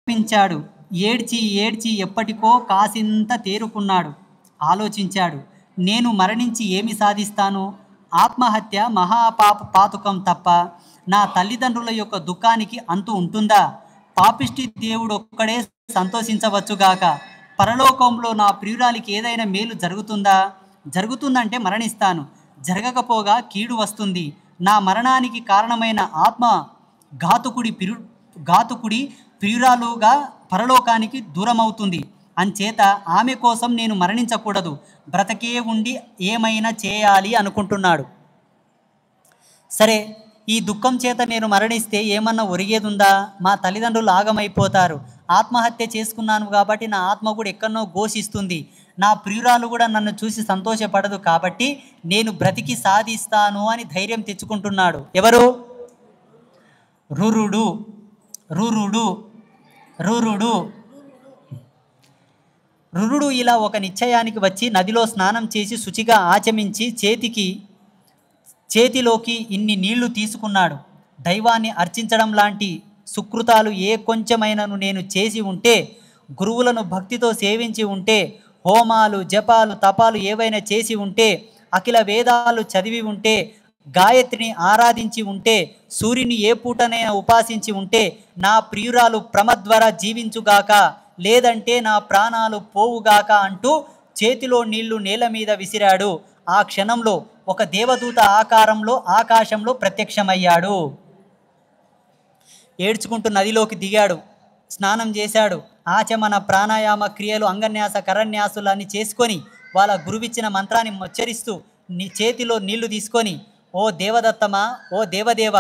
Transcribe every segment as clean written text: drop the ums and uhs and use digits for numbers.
విలపించాడు. ఏడ్చి ఏడ్చి ఎప్పటికో కాసింత తేరుకున్నాడు. ఆలోచించాడు. నేను మరణించి ఏమి సాధిస్తాను? ఆత్మహత్య పాతుకం తప్ప నా తల్లిదండ్రుల యొక్క దుఃఖానికి అంతు ఉంటుందా? పాపిష్టి దేవుడు ఒక్కడే సంతోషించవచ్చుగాక. పరలోకంలో నా ప్రియురాలికి ఏదైనా మేలు జరుగుతుందా? జరుగుతుందంటే మరణిస్తాను. జరగకపోగా కీడు వస్తుంది. నా మరణానికి కారణమైన ఆత్మ ఘాతుకుడి ప్రియురాలుగా పరలోకానికి దూరమవుతుంది. అంచేత ఆమె కోసం నేను మరణించకూడదు. బ్రతకే ఉండి ఏమైనా చేయాలి అనుకుంటున్నాడు. సరే, ఈ దుఃఖం చేత నేను మరణిస్తే ఏమన్నా ఒరిగేదుందా? మా తల్లిదండ్రులు ఆగమైపోతారు. ఆత్మహత్య చేసుకున్నాను కాబట్టి నా ఆత్మ కూడా ఎక్కడనో ఘోషిస్తుంది. నా ప్రియురాలు కూడా నన్ను చూసి సంతోషపడదు. కాబట్టి నేను బ్రతికి సాధిస్తాను అని ధైర్యం తెచ్చుకుంటున్నాడు. ఎవరు? రురుడు. రురుడు రురుడు రురుడు ఇలా ఒక నిశ్చయానికి వచ్చి నదిలో స్నానం చేసి శుచిగా ఆచమించి చేతిలోకి ఇన్ని నీళ్లు తీసుకున్నాడు. దైవాన్ని అర్చించడం లాంటి సుకృతాలు ఏ కొంచెమైనను నేను చేసి ఉంటే, గురువులను భక్తితో సేవించి ఉంటే, హోమాలు జపాలు తపాలు ఏవైనా చేసి ఉంటే, అఖిల వేదాలు చదివి ఉంటే, గాయత్రిని ఆరాధించి ఉంటే, సూర్యుని ఏ పూటనైనా ఉపాసించి ఉంటే, నా ప్రియురాలు ప్రమద్వర జీవించుగాక, లేదంటే నా ప్రాణాలు పోవుగాక అంటూ చేతిలో నీళ్లు నేల మీద విసిరాడు. ఆ క్షణంలో ఒక దేవదూత ఆకాశంలో ప్రత్యక్షమయ్యాడు. ఏడ్చుకుంటూ నదిలోకి దిగాడు. స్నానం చేశాడు. ఆచమన ప్రాణాయామ క్రియలు అంగన్యాస కరన్యాసులన్నీ చేసుకొని వాళ్ళ గురువిచ్చిన మంత్రాన్ని ఉచ్చరిస్తూ చేతిలో నీళ్లు తీసుకొని, ఓ దేవదత్తమా, ఓ దేవదేవ,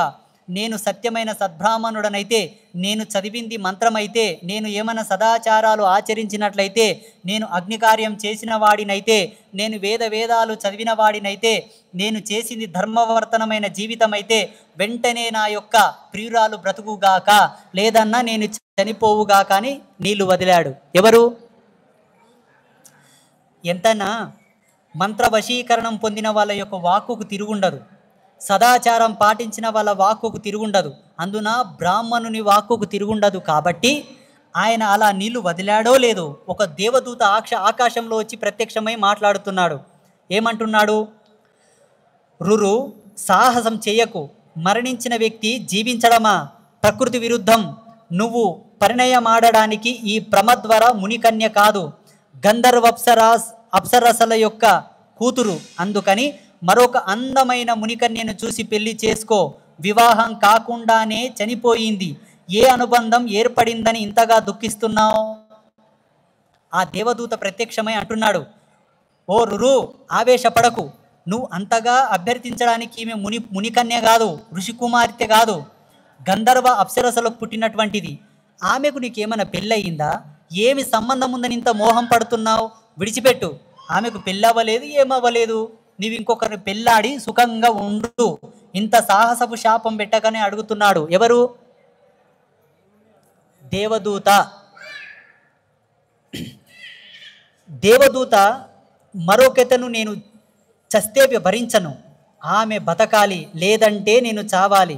నేను సత్యమైన సద్బ్రాహ్మణుడనైతే, నేను చదివింది మంత్రమైతే, నేను ఏమైనా సదాచారాలు ఆచరించినట్లయితే, నేను అగ్నికార్యం చేసిన వాడినైతే, నేను వేదాలు చదివిన వాడినైతే, నేను చేసింది ధర్మవర్తనమైన జీవితమైతే, వెంటనే నా యొక్క ప్రియురాలు బ్రతుకుగాక, లేదన్నా నేను చనిపోవుగాక అని నీళ్లు వదిలాడు. ఎవరు? ఎంతనా మంత్రవశీకరణం పొందిన వాళ్ళ యొక్క వాక్కుకు తిరుగుండదు. సదాచారం పాటించిన వాళ్ళ వాక్కుకు తిరుగుండదు. అందున బ్రాహ్మణుని వాక్కుకు తిరుగుండదు. కాబట్టి ఆయన అలా నీళ్లు వదిలాడో లేదో, ఒక దేవదూత ఆకాశంలో వచ్చి ప్రత్యక్షమై మాట్లాడుతున్నాడు. ఏమంటున్నాడు? రురు, సాహసం చెయ్యకు. మరణించిన వ్యక్తి జీవించడమా? ప్రకృతి విరుద్ధం. నువ్వు పరిణయమాడడానికి ఈ ప్రమద్వర మునికన్య కాదు, అప్సరసల యొక్క కూతురు. అందుకని మరొక అందమైన మునికన్యను చూసి పెళ్లి చేసుకో. వివాహం కాకుండానే చనిపోయింది. ఏ అనుబంధం ఏర్పడిందని ఇంతగా దుఃఖిస్తున్నావు? ఆ దేవదూత ప్రత్యక్షమై అంటున్నాడు, ఓ రురు, ఆవేశపడకు. నువ్వు అంతగా అభ్యర్థించడానికి ఈమె మునికన్య కాదు, ఋషికుమార్తె కాదు, గంధర్వ అప్సరసలకు పుట్టినటువంటిది. ఆమెకు నీకేమైనా పెళ్ళయిందా? ఏమి సంబంధం ఉందని ఇంత మోహం పడుతున్నావు? విడిచిపెట్టు. ఆమెకు పెళ్ళవ్వలేదు, ఏమవ్వలేదు. నీవు ఇంకొకరిని పెళ్ళాడి సుఖంగా ఉండు. ఇంత సాహసపు శాపం పెట్టకనే అడుగుతున్నాడు. ఎవరు? దేవదూత. దేవదూత మరొకతను నేను చస్తే భరించను, ఆమె బతకాలి, లేదంటే నేను చావాలి.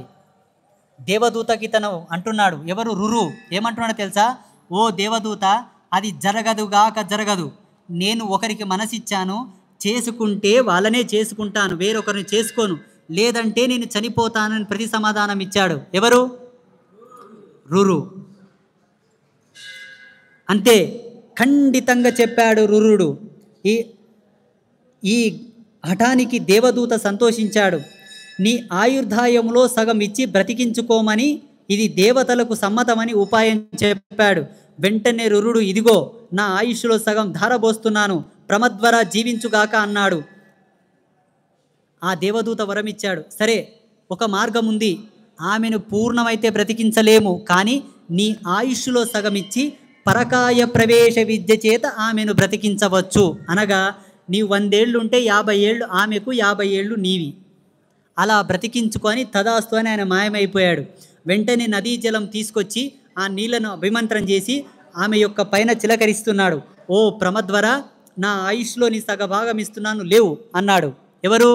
దేవదూతకి తను అంటున్నాడు. ఎవరు? రురు. ఏమంటున్నాడో తెలుసా? ఓ దేవదూత, అది జరగదుగాక జరగదు. నేను ఒకరికి మనసిచ్చాను, చేసుకుంటే వాళ్ళనే చేసుకుంటాను, వేరొకరిని చేసుకోను, లేదంటే నేను చనిపోతానని ప్రతి సమాధానం ఇచ్చాడు. ఎవరు? రురు. అంతే ఖండితంగా చెప్పాడు రురుడు. ఈ హఠానికి దేవదూత సంతోషించాడు. నీ ఆయుర్దాయంలో సగం ఇచ్చి బ్రతికించుకోమని, ఇది దేవతలకు సమ్మతమని ఉపాయం చెప్పాడు. వెంటనే రురుడు, ఇదిగో నా ఆయుష్లో సగం ధారబోస్తున్నాను, ప్రమద్వర జీవించుగాక అన్నాడు. ఆ దేవదూత వరమిచ్చాడు. సరే, ఒక మార్గం ఉంది. ఆమెను పూర్ణమైతే బ్రతికించలేము, కానీ నీ ఆయుష్లో సగం ఇచ్చి పరకాయ ప్రవేశ విద్య చేత ఆమెను బ్రతికించవచ్చు. అనగా నీవు 100 ఏళ్ళు ఉంటే 50 ఏళ్ళు ఆమెకు, 50 ఏళ్ళు నీవి. అలా బ్రతికించుకొని తదాస్తు అని ఆయన మాయమైపోయాడు. వెంటనే నదీ జలం తీసుకొచ్చి ఆ నీళ్లను అభిమంత్రం చేసి ఆమె యొక్క పైన చిలకరిస్తున్నాడు. ఓ ప్రమద్వర, నా ఆయుష్లో నీ సగభాగం ఇస్తున్నాను, లేవు అన్నాడు. ఎవరు?